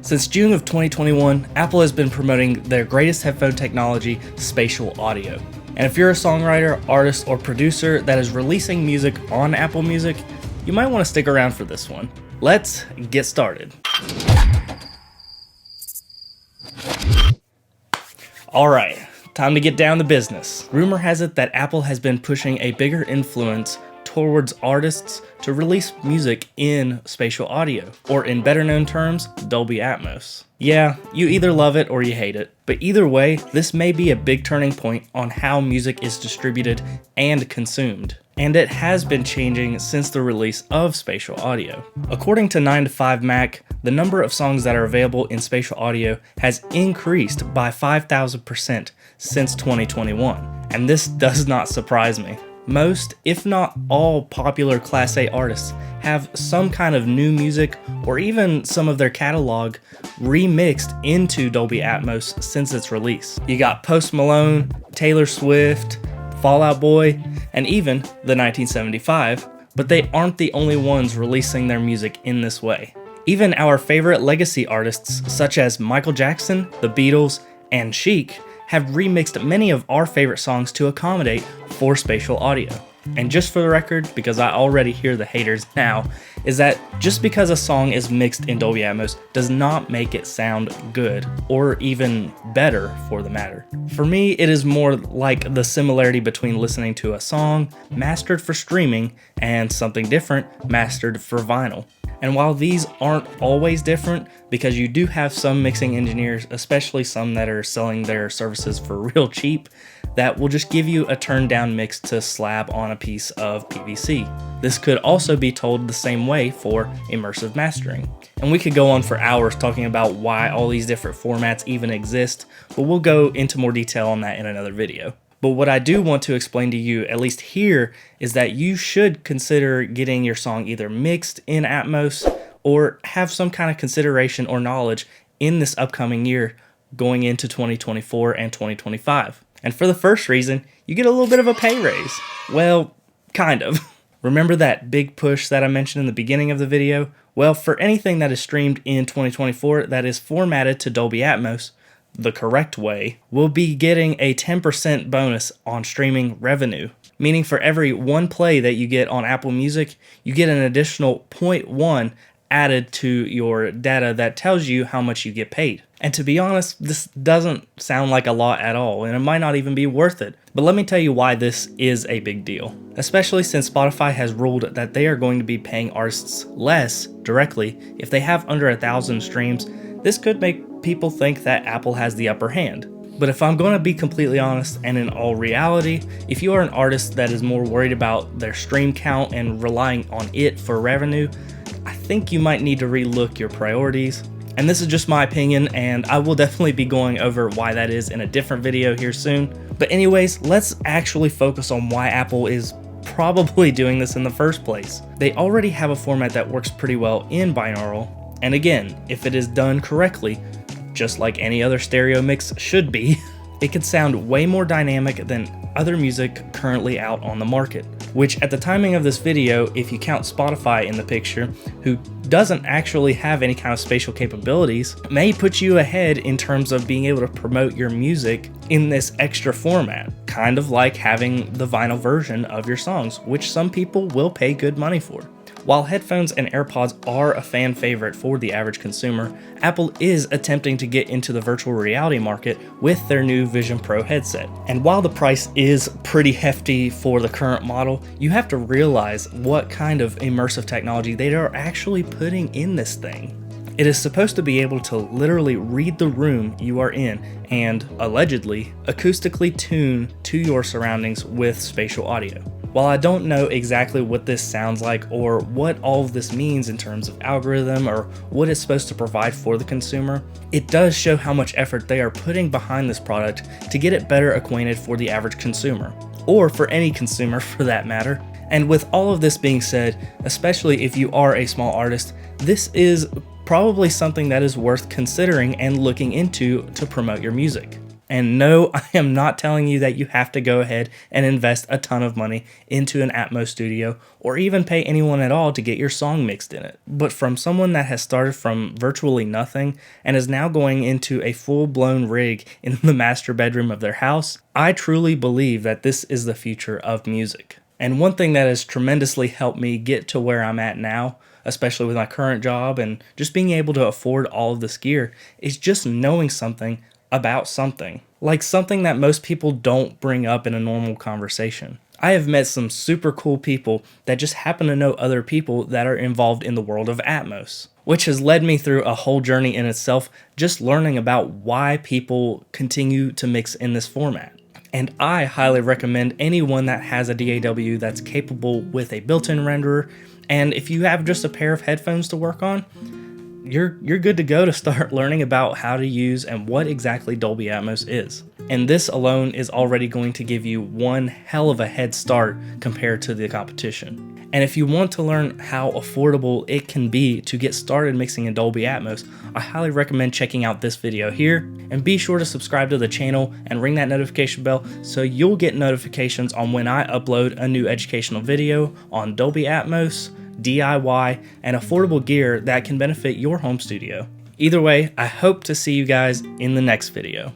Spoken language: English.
Since June of 2021, Apple has been promoting their greatest headphone technology, Spatial Audio. And if you're a songwriter, artist, or producer that is releasing music on Apple Music, you might want to stick around for this one. Let's get started. Alright, time to get down to business. Rumor has it that Apple has been pushing a bigger influence towards artists to release music in spatial audio, or in better known terms, Dolby Atmos. Yeah, you either love it or you hate it, but either way, this may be a big turning point on how music is distributed and consumed. And it has been changing since the release of spatial audio. According to 9to5Mac, the number of songs that are available in spatial audio has increased by 5,000% since 2021. And this does not surprise me. Most, if not all, popular Class A artists have some kind of new music or even some of their catalog remixed into Dolby Atmos since its release. You got Post Malone, Taylor Swift, Fall Out Boy, and even the 1975, but they aren't the only ones releasing their music in this way. Even our favorite legacy artists such as Michael Jackson, the Beatles, and Chic have remixed many of our favorite songs to accommodate for spatial audio. And just for the record, because I already hear the haters now, is that just because a song is mixed in Dolby Atmos does not make it sound good, or even better for the matter. For me, it is more like the similarity between listening to a song mastered for streaming and something different mastered for vinyl. And while these aren't always different, because you do have some mixing engineers, especially some that are selling their services for real cheap, that will just give you a turned down mix to slab on a piece of PVC. This could also be told the same way for immersive mastering. And we could go on for hours talking about why all these different formats even exist, but we'll go into more detail on that in another video. But what I do want to explain to you, at least here, is that you should consider getting your song either mixed in Atmos or have some kind of consideration or knowledge in this upcoming year going into 2024 and 2025. And for the first reason, you get a little bit of a pay raise. Well, kind of. Remember that big push that I mentioned in the beginning of the video? Well, for anything that is streamed in 2024 that is formatted to Dolby Atmos, the correct way, we'll be getting a 10% bonus on streaming revenue. Meaning for every one play that you get on Apple Music, you get an additional 0.1 added to your data that tells you how much you get paid. And to be honest, this doesn't sound like a lot at all, and it might not even be worth it. But let me tell you why this is a big deal. Especially since Spotify has ruled that they are going to be paying artists less directly if they have under 1,000 streams. This could make people think that Apple has the upper hand. But if I'm going to be completely honest, and in all reality, if you are an artist that is more worried about their stream count and relying on it for revenue, I think you might need to relook your priorities. And this is just my opinion, and I will definitely be going over why that is in a different video here soon. But anyways, let's actually focus on why Apple is probably doing this in the first place. They already have a format that works pretty well in binaural, and again, if it is done correctly, just like any other stereo mix should be, it can sound way more dynamic than other music currently out on the market. Which at the timing of this video, if you count Spotify in the picture, who doesn't actually have any kind of spatial capabilities, may put you ahead in terms of being able to promote your music in this extra format. Kind of like having the vinyl version of your songs, which some people will pay good money for. While headphones and AirPods are a fan favorite for the average consumer, Apple is attempting to get into the virtual reality market with their new Vision Pro headset. And while the price is pretty hefty for the current model, you have to realize what kind of immersive technology they are actually putting in this thing. It is supposed to be able to literally read the room you are in and, allegedly, acoustically tune to your surroundings with spatial audio. While I don't know exactly what this sounds like or what all of this means in terms of algorithm or what it's supposed to provide for the consumer, it does show how much effort they are putting behind this product to get it better acquainted for the average consumer, or for any consumer for that matter. And with all of this being said, especially if you are a small artist, this is probably something that is worth considering and looking into to promote your music. And no, I am not telling you that you have to go ahead and invest a ton of money into an Atmos studio or even pay anyone at all to get your song mixed in it. But from someone that has started from virtually nothing and is now going into a full-blown rig in the master bedroom of their house, I truly believe that this is the future of music. And one thing that has tremendously helped me get to where I'm at now, especially with my current job and just being able to afford all of this gear, is just knowing something about something. Like something that most people don't bring up in a normal conversation. I have met some super cool people that just happen to know other people that are involved in the world of Atmos, which has led me through a whole journey in itself, just learning about why people continue to mix in this format. And I highly recommend anyone that has a DAW that's capable with a built-in renderer, and if you have just a pair of headphones to work on, you're good to go to start learning about how to use and what exactly Dolby Atmos is. And this alone is already going to give you one hell of a head start compared to the competition. And if you want to learn how affordable it can be to get started mixing in Dolby Atmos, I highly recommend checking out this video here, and be sure to subscribe to the channel and ring that notification bell so you'll get notifications on when I upload a new educational video on Dolby Atmos, DIY, and affordable gear that can benefit your home studio. Either way, I hope to see you guys in the next video.